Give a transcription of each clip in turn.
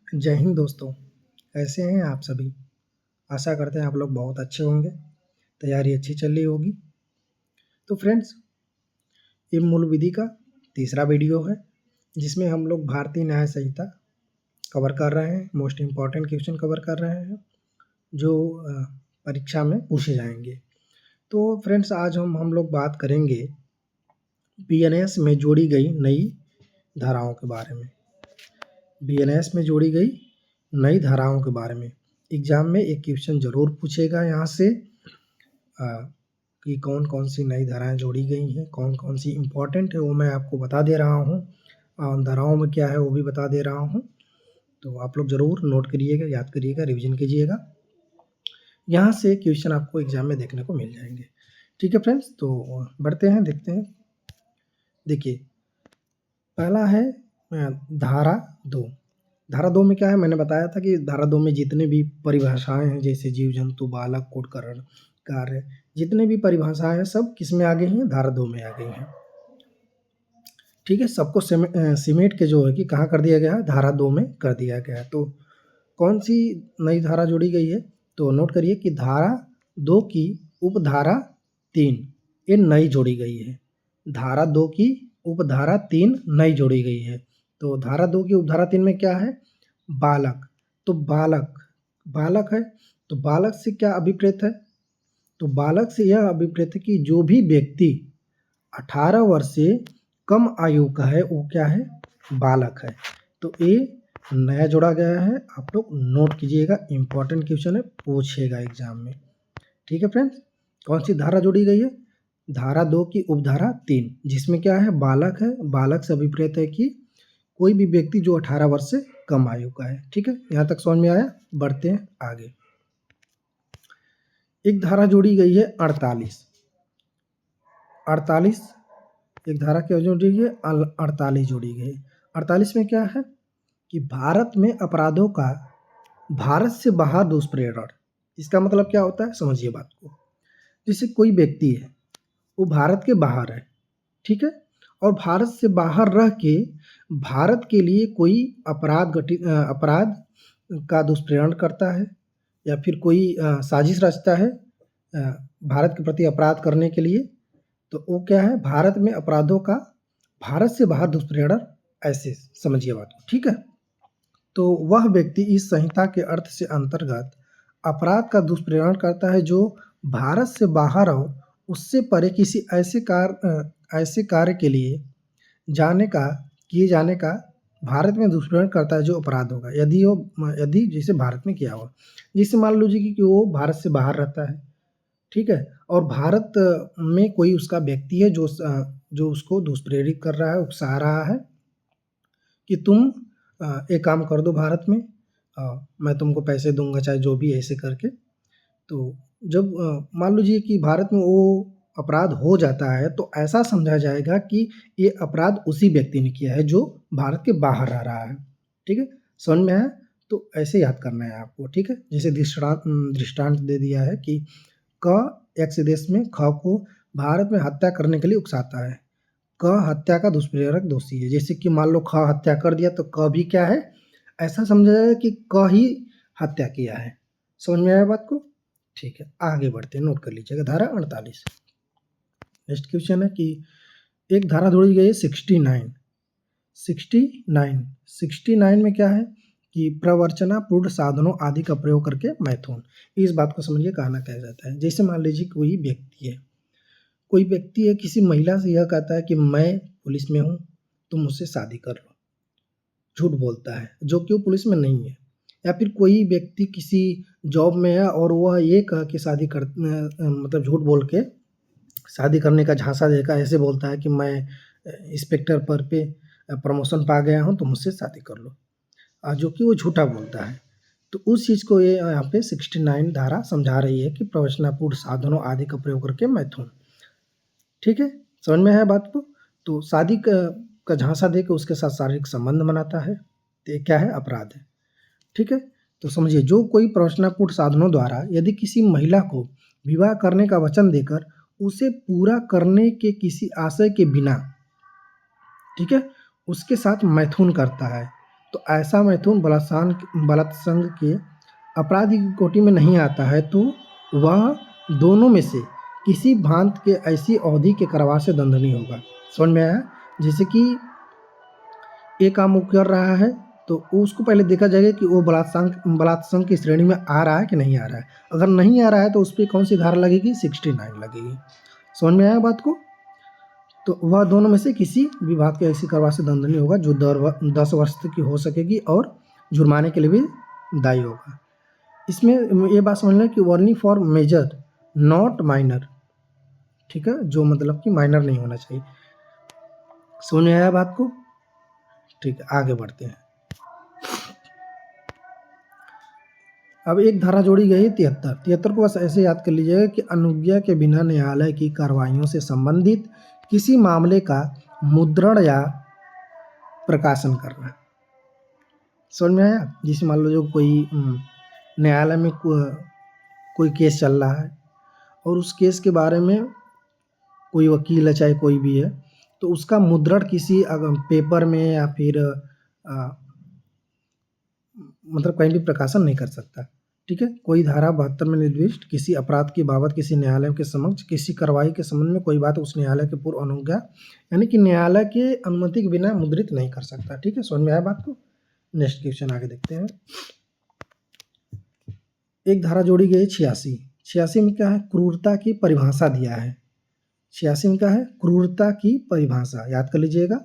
जय हिंद दोस्तों। कैसे हैं आप सभी? आशा करते हैं आप लोग बहुत अच्छे होंगे, तैयारी अच्छी चल रही होगी। तो फ्रेंड्स, ये मूल विधि का तीसरा वीडियो है जिसमें हम लोग भारतीय न्याय संहिता कवर कर रहे हैं। मोस्ट इम्पॉर्टेंट क्वेश्चन कवर कर रहे हैं जो परीक्षा में पूछे जाएंगे। तो फ्रेंड्स, आज हम लोग बात करेंगे बीएनएस में जोड़ी गई नई धाराओं के बारे में। बीएनएस में जोड़ी गई नई धाराओं के बारे में एग्जाम में एक क्वेश्चन जरूर पूछेगा यहाँ से कि कौन कौन सी नई धाराएं जोड़ी गई हैं, कौन कौन सी इम्पोर्टेंट है वो मैं आपको बता दे रहा हूँ। धाराओं में क्या है वो भी बता दे रहा हूँ। तो आप लोग ज़रूर नोट करिएगा, याद करिएगा, रिवीजन कीजिएगा। यहाँ से क्वेश्चन आपको एग्जाम में देखने को मिल जाएंगे। ठीक है फ्रेंड्स, तो बढ़ते हैं, देखते हैं। देखिए, पहला है धारा 2। धारा 2 में क्या है, मैंने बताया था कि धारा 2 में जितने भी परिभाषाएं हैं, जैसे जीव जंतु, बालक, कुटकर्ण, कार्य, जितने भी परिभाषाएं हैं सब किस में आ गई हैं, धारा 2 में आ गई हैं। ठीक है, सबको सिमेट के जो है कि कहाँ कर दिया गया है, धारा 2 में कर दिया गया है। तो कौन सी नई धारा जोड़ी गई है, तो नोट करिए कि धारा 2 की उपधारा 3 ये नई जोड़ी गई है। धारा 2 की उपधारा 3 नई जोड़ी गई है। तो धारा 2 की उपधारा 3 में क्या है, बालक। तो बालक है, तो बालक से क्या अभिप्रेत है, तो बालक से यह अभिप्रेत है कि जो भी व्यक्ति 18 वर्ष से कम आयु का है वो क्या है, बालक है। तो ये नया जोड़ा गया है, आप लोग नोट कीजिएगा, इंपॉर्टेंट क्वेश्चन है, पूछेगा एग्जाम में। ठीक है फ्रेंड्स, कौन सी धारा जोड़ी गई है, धारा 2 की उपधारा 3, जिसमें क्या है, बालक है। बालक से अभिप्रेत है कि कोई भी व्यक्ति जो 18 वर्ष से कम आयु का है। ठीक है, यहाँ तक समझ में आया। बढ़ते हैं आगे। एक धारा जोड़ी गई है 48। एक धारा क्या जोड़ी गई है, 48 जोड़ी गई है। 48 में क्या है कि भारत में अपराधों का भारत से बाहर दुष्प्रेरण। इसका मतलब क्या होता है, समझिए बात को। जैसे कोई व्यक्ति है वो भारत के बाहर है, ठीक है, और भारत से बाहर रह के भारत के लिए कोई अपराध का दुष्प्रेरण करता है या फिर कोई साजिश रचता है भारत के प्रति अपराध करने के लिए, तो वो क्या है, भारत में अपराधों का भारत से बाहर दुष्प्रेरण, ऐसे समझिए बात को। ठीक है, तो वह व्यक्ति इस संहिता के अर्थ से अंतर्गत अपराध का दुष्प्रेरण करता है जो भारत से बाहर हो, उससे परे किसी ऐसे कार्य के लिए किए जाने का भारत में दुष्प्रेरण करता है जो अपराध होगा, यदि जैसे भारत में किया हुआ। जैसे मान लीजिए कि वो भारत से बाहर रहता है, ठीक है, और भारत में कोई उसका व्यक्ति है जो उसको दुष्प्रेरित कर रहा है, उकसा रहा है कि तुम एक काम कर दो भारत में, मैं तुमको पैसे दूंगा, चाहे जो भी, ऐसे करके। तो जब मान लीजिए कि भारत में वो अपराध हो जाता है तो ऐसा समझा जाएगा कि ये अपराध उसी व्यक्ति ने किया है जो भारत के बाहर रह रहा है। ठीक है, समझ में आया। तो ऐसे याद करना है आपको। ठीक है, जैसे दृष्टांत दे दिया है कि क एक्स देश में ख को भारत में हत्या करने के लिए उकसाता है। क हत्या का दुष्प्रेरक दोषी है। जैसे कि मान लो ख हत्या कर दिया तो क भी क्या है, ऐसा समझा जाए कि क ही हत्या किया है। समझ में आया बात को। ठीक है, आगे बढ़ते हैं, नोट कर लीजिएगा धारा 48। नेक्स्ट क्वेश्चन है कि एक धारा जोड़ी गई है 69 में क्या है कि प्रवर्चनापूर्ण साधनों आदि का प्रयोग करके मैथुन। इस बात को समझिए, कहना क्या जाता है। जैसे मान लीजिए कोई व्यक्ति है किसी महिला से यह कहता है कि मैं पुलिस में हूँ, तुम मुझसे शादी कर लो। झूठ बोलता है जो कि वो पुलिस में नहीं है। या फिर कोई व्यक्ति किसी जॉब में है और वह ये कह के मतलब झूठ बोल के शादी करने का झांसा देकर ऐसे बोलता है कि मैं इंस्पेक्टर पर पे प्रमोशन पा गया हूँ, तो मुझसे शादी कर लो, जो कि वो झूठा बोलता है। तो उस चीज़ को ये यहाँ पे 69 धारा समझा रही है कि प्रवचनापूर्ण साधनों आदि का प्रयोग करके मैथुन। ठीक है, समझ में है बात को। तो शादी का झांसा दे के उसके साथ शारीरिक संबंध बनाता है, तो ये क्या है, अपराध है। ठीक है, तो समझिए, जो कोई प्रवचनापूर्ण साधनों द्वारा यदि किसी महिला को विवाह करने का वचन देकर उसे पूरा करने के किसी आशय के बिना, ठीक है, उसके साथ मैथुन करता है, तो ऐसा मैथुन बलात्संग के अपराध की कोटि में नहीं आता है, तो वह दोनों में से किसी भांत के ऐसी अवधि के कारावास से दंडनीय होगा। समझ में आया? जैसे कि एक काम वो कर रहा है तो उसको पहले देखा जाएगा कि वो बलात्संग की श्रेणी में आ रहा है कि नहीं आ रहा है। अगर नहीं आ रहा है तो उस पर कौन सी धारा लगेगी? 69 लगेगी। समझ में आया बात को? तो वह दोनों में से किसी भी बात के ऐसी कारावास से दंडनीय होगा जो 10 वर्ष तक की हो सकेगी और जुर्माने के लिए भी दायी होगा। इसमें ये बात समझ लें कि warning for major not minor, ठीक है, जो मतलब कि माइनर नहीं होना चाहिए। समझ में आया बात को? ठीक है, आगे बढ़ते हैं। अब एक धारा जोड़ी गई है 73 को बस ऐसे याद कर लीजिएगा कि अनुज्ञा के बिना न्यायालय की कार्रवाइयों से संबंधित किसी मामले का मुद्रण या प्रकाशन करना। समझ में आया? जिसे मान लो जो कोई न्यायालय में कोई केस चल रहा है और उस केस के बारे में कोई वकील है चाहे कोई भी है, तो उसका मुद्रण किसी पेपर में या फिर मतलब कहीं भी प्रकाशन नहीं कर सकता। ठीक है, कोई धारा 72 में निर्दिष्ट किसी अपराध की बाबत किसी न्यायालय के समक्ष किसी कार्रवाई के संबंध में कोई बात उस न्यायालय के पूर्व अनुज्ञा यानी कि न्यायालय के अनुमति के बिना मुद्रित नहीं कर सकता। ठीक है, समझ में आया बात को? नेक्स्ट क्वेश्चन आगे देखते हैं। एक धारा जोड़ी गई 86 में क्या है? क्रूरता की परिभाषा दिया है। 86 में क्या है? क्रूरता की परिभाषा, याद कर लीजिएगा।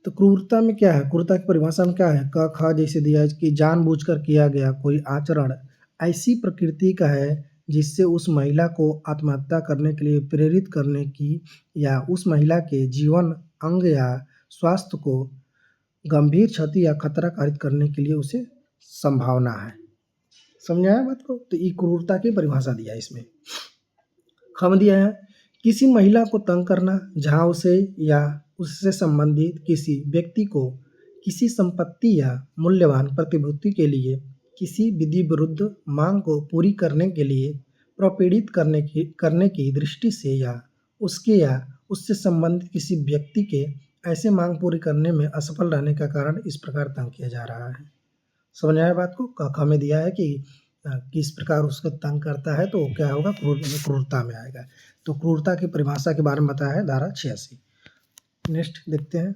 तो क्रूरता में क्या है? क्रूरता की परिभाषा में क्या है? क ख जैसे दिया है कि जानबूझकर किया गया कोई आचरण ऐसी प्रकृति का है जिससे उस महिला को आत्महत्या करने के लिए प्रेरित करने की या उस महिला के जीवन, अंग या स्वास्थ्य को गंभीर क्षति या खतरा कारित करने के लिए उसे संभावना है। समझ आया बात को? तो ये क्रूरता की परिभाषा दिया है इसमें। ख में दिया है किसी महिला को तंग करना जहाँ उसे या उससे संबंधित किसी व्यक्ति को किसी संपत्ति या मूल्यवान प्रतिभूति के लिए किसी विधि विरुद्ध मांग को पूरी करने के लिए प्रपीड़ित करने की दृष्टि से या उससे संबंधित किसी व्यक्ति के ऐसे मांग पूरी करने में असफल रहने का कारण इस प्रकार तंग किया जा रहा है। समझ आया बात को? क में दिया है कि किस प्रकार उसको तंग करता है, तो क्या होगा? क्रूरता में आएगा। तो क्रूरता की परिभाषा के बारे में बताया है धारा 86। नेक्स्ट देखते हैं।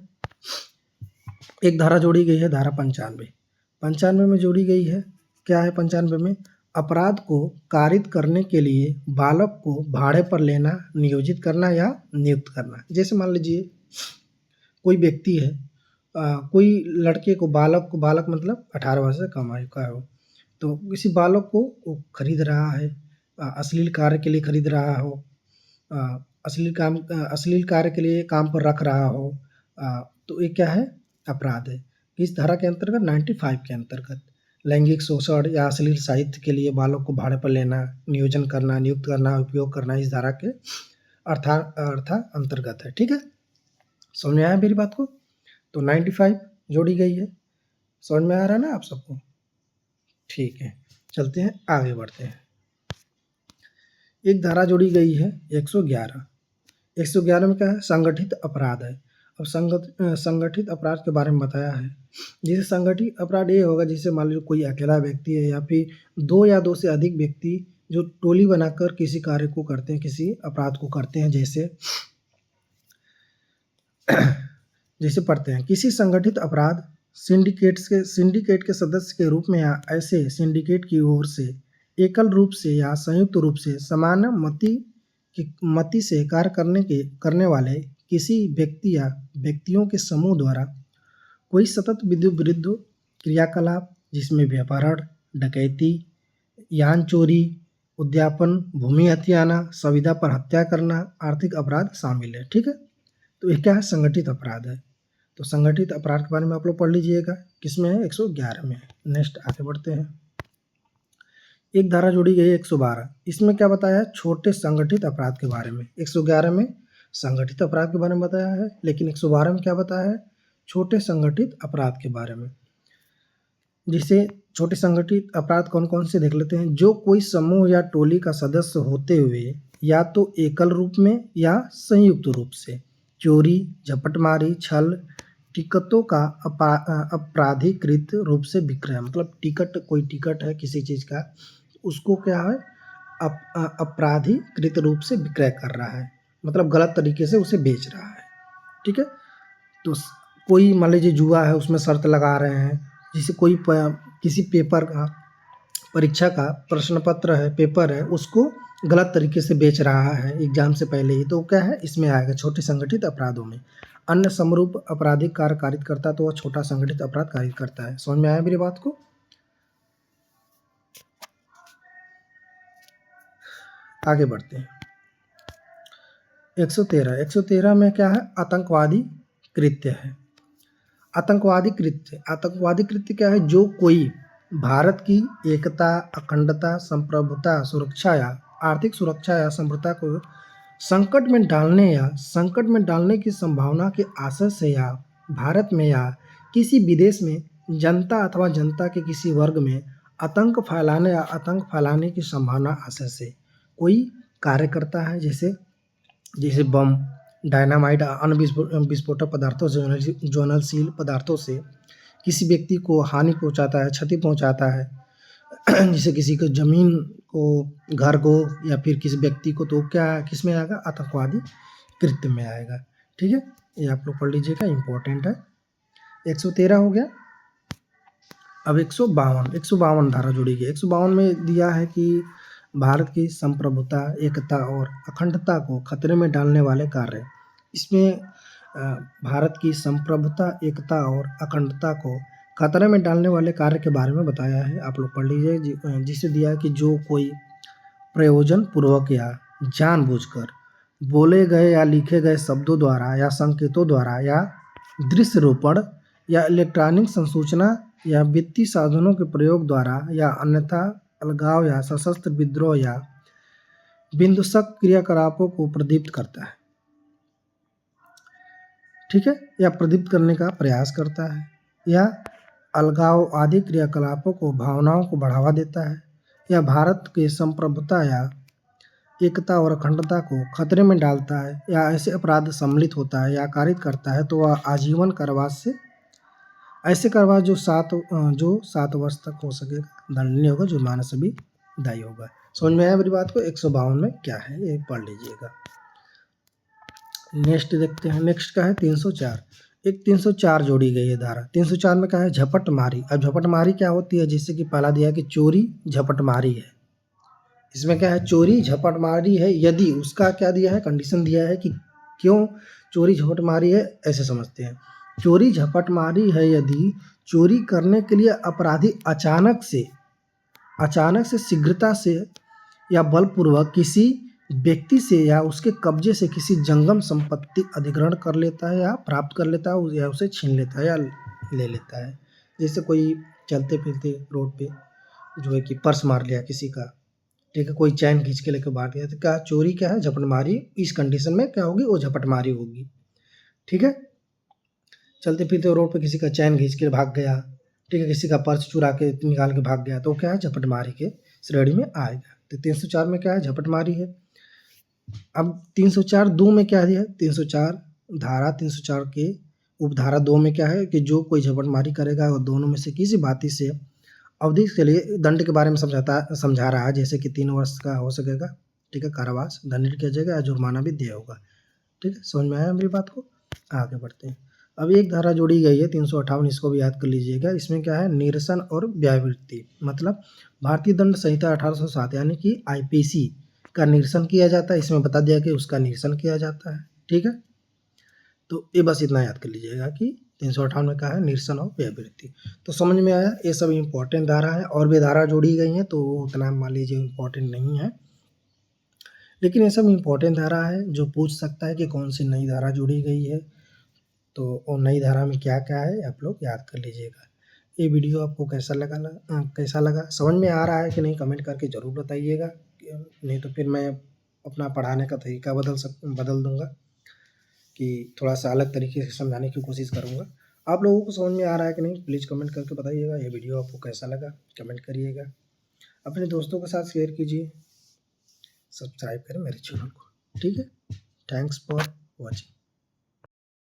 एक धारा जोड़ी गई है धारा 95 में जोड़ी गई है। क्या है 95 में? अपराध को कारित करने के लिए बालक को भाड़े पर लेना, नियोजित करना या नियुक्त करना। जैसे मान लीजिए कोई व्यक्ति है, कोई लड़के को बालक मतलब 18 वर्ष से कम आयु का हो, तो किसी बालक को वो खरीद रहा है, अश्लील कार्य के लिए खरीद रहा हो, अश्लील कार्य के लिए काम पर रख रहा हो, तो ये क्या है? अपराध है। इस धारा के अंतर्गत 95 के अंतर्गत लैंगिक शोषण या अश्लील साहित्य के लिए बालक को भाड़े पर लेना, नियोजन करना, नियुक्त करना, उपयोग करना इस धारा के अंतर्गत है। ठीक है, समझ में आया मेरी बात को? तो 95 जोड़ी गई है। समझ में आ रहा है ना आप सबको? ठीक है, चलते हैं आगे बढ़ते हैं। एक धारा जोड़ी गई है 111 में क्या है? संगठित अपराध है। अब संगठित अपराध के बारे में बताया है। जैसे संगठित अपराध ये होगा जिसे मान लो कोई अकेला व्यक्ति है या फिर 2 या 2 से अधिक व्यक्ति जो टोली बनाकर किसी कार्य को करते हैं, किसी अपराध को करते हैं। जैसे पढ़ते हैं, किसी संगठित अपराध सिंडिकेट के सदस्य के रूप में या ऐसे सिंडिकेट की ओर से एकल रूप से या संयुक्त रूप से समान मति से कार्य करने वाले किसी व्यक्ति या व्यक्तियों के समूह द्वारा कोई सतत विरुद्ध क्रियाकलाप जिसमें व्यापारण, डकैती, यान चोरी, उद्यापन, भूमि हथियाना, संविदा पर हत्या करना, आर्थिक अपराध शामिल है। ठीक है, तो ये क्या है? संगठित अपराध है। तो संगठित अपराध के बारे में आप लोग पढ़ लीजिएगा। किसमें है? 111 में है। नेक्स्ट आगे बढ़ते हैं। एक धारा जोड़ी गई है 112। इसमें क्या बताया है? छोटे संगठित अपराध के बारे में। 111 में संगठित अपराध के बारे में बताया है, लेकिन 112 में क्या बताया है? छोटे संगठित अपराध के बारे में। जिसे छोटे संगठित अपराध कौन कौन से देख लेते हैं। जो कोई समूह या टोली का सदस्य होते हुए या तो एकल रूप में या संयुक्त रूप से चोरी, झपटमारी, छल, टिकटों का अपराधीकृत रूप से विक्रय, मतलब टिकट, कोई टिकट है किसी चीज़ का, उसको क्या है अपराधीकृत रूप से विक्रय कर रहा है, मतलब गलत तरीके से उसे बेच रहा है। ठीक है, तो कोई मान लीजिए जुआ है, उसमें शर्त लगा रहे हैं, जिसे कोई किसी पेपर का, परीक्षा का प्रश्न पत्र है, पेपर है, उसको गलत तरीके से बेच रहा है एग्जाम से पहले ही, तो क्या है इसमें आएगा, छोटे संगठित अपराधों में। अन्य समरूप आपराधिक कार्य कारित करता तो वह छोटा संगठित अपराध कारित करता है। समझ में आया मेरी बात को? आगे बढ़ते हैं। 113 में क्या है, आतंकवादी कृत्य है। आतंकवादी कृत्य क्या है, जो कोई भारत की एकता, अखंडता, संप्रभुता, सुरक्षा या आर्थिक सुरक्षा या संप्रभुता को संकट में डालने की संभावना के आशय से या भारत में या किसी विदेश में जनता अथवा जनता के किसी वर्ग में आतंक फैलाने या आतंक फैलाने की संभावना आशय से कोई कार्य करता है, जैसे बम, डायनामाइट, अन्य विस्फोटक पदार्थों से, ज्वलनशील पदार्थों से किसी व्यक्ति को हानि पहुंचाता है, क्षति पहुंचाता है, जैसे किसी को ज़मीन को, घर को, या फिर किसी व्यक्ति को, तो क्या किस में आएगा, आतंकवादी कृत्य में आएगा। ठीक है, ये आप लोग पढ़ लीजिएगा, इम्पोर्टेंट है। 113 हो गया। अब 152 धारा जोड़ी गई। 152 में दिया है कि भारत की संप्रभुता, एकता और अखंडता को खतरे में डालने वाले कार्य। इसमें भारत की संप्रभुता, एकता और अखंडता को खतरे में डालने वाले कार्य के बारे में बताया है, आप लोग पढ़ लीजिए। जिसे दिया है कि जो कोई प्रयोजन पूर्वक या जानबूझकर बोले गए या लिखे गए शब्दों द्वारा या संकेतों द्वारा या दृश्य रूपण या इलेक्ट्रॉनिक संसूचना या वित्तीय साधनों के प्रयोग द्वारा या अन्यथा अलगाव या सशस्त्र विद्रोह या विध्वंसक क्रियाकलापों को प्रदीप्त करता है। ठीक है, या प्रदीप्त करने का प्रयास करता है, या अलगाव आदि क्रियाकलापों को, भावनाओं को बढ़ावा देता है, या भारत के संप्रभुता या एकता और अखंडता को खतरे में डालता है, या ऐसे अपराध सम्मिलित होता है या कारित करता है, तो वह आजीवन कारावास से, ऐसे कारावास जो 7 वर्ष तक हो सकेगा, दंडनीय होगा, जुर्माना से भी दायी होगा। समझ में आया मेरी बात को? 152 में क्या है ये पढ़ लीजिएगा। नेक्स्ट देखते हैं। नेक्स्ट का है 304। एक 304 जोड़ी गई है धारा। 304 में क्या है, झपटमारी। अब झपटमारी क्या होती है, जैसे कि पहला दिया है कि चोरी झपटमारी है। इसमें क्या है, चोरी झपटमारी है, यदि उसका क्या दिया है, कंडीशन दिया है कि क्यों चोरी झपटमारी है, ऐसे समझते हैं। चोरी झपटमारी है यदि चोरी करने के लिए अपराधी अचानक से, शीघ्रता से या बलपूर्वक किसी व्यक्ति से या उसके कब्जे से किसी जंगम संपत्ति अधिग्रहण कर लेता है या प्राप्त कर लेता है, या उसे छीन लेता है या ले लेता है। जैसे कोई चलते फिरते रोड पे जो है कि पर्स मार लिया किसी का, ठीक है, कोई चैन खींच के लेकर भाग गया, तो क्या चोरी क्या है, झपटमारी। इस कंडीशन में क्या होगी, वो झपटमारी होगी। ठीक है, चलते फिरते रोड पे किसी का चैन खींच के भाग गया, ठीक है, किसी का पर्स चुरा के निकाल के भाग गया, तो क्या है, झपटमारी के श्रेणी में आएगा। तो 304 में क्या है, झपटमारी है। अब 304(2) में क्या दिया है, 304 के उपधारा 2 में क्या है कि जो कोई झपटमारी करेगा वो दोनों में से किसी भांति से अवधि के लिए दंड के बारे में समझा रहा है, जैसे कि 3 वर्ष का हो सकेगा, ठीक है, कारावास, दंडित किया जाएगा या जुर्माना भी दिया होगा। ठीक है, समझ में आया मेरी बात को? आगे बढ़ते हैं। अब एक धारा जोड़ी गई है 358, इसको भी याद कर लीजिएगा। इसमें क्या है, निरसन और व्यावृत्ति, मतलब भारतीय दंड संहिता 1807 यानी कि आईपीसी का निरसन किया जाता है। इसमें बता दिया कि उसका निरसन किया जाता है। ठीक है, तो ये बस इतना याद कर लीजिएगा कि 358 में क्या है, निरसन और व्यावृत्ति। तो समझ में आया, ये सब इम्पोर्टेंट धारा है। और भी धारा जोड़ी गई हैं तो उतना मान लीजिए इम्पोर्टेंट नहीं है, लेकिन ये सब इम्पोर्टेंट धारा है जो पूछ सकता है कि कौन सी नई धारा जोड़ी गई है, तो वो नई धारा में क्या क्या है आप लोग याद कर लीजिएगा। ये वीडियो आपको कैसा लगा, समझ में आ रहा है कि नहीं, कमेंट करके ज़रूर बताइएगा, नहीं तो फिर मैं अपना पढ़ाने का तरीका बदल दूंगा, कि थोड़ा सा अलग तरीके से समझाने की कोशिश करूंगा। आप लोगों को समझ में आ रहा है कि नहीं, प्लीज़ कमेंट करके बताइएगा। ये वीडियो आपको कैसा लगा कमेंट करिएगा, अपने दोस्तों के साथ शेयर कीजिए, सब्सक्राइब करें मेरे चैनल को। ठीक है, थैंक्स फॉर वॉचिंग।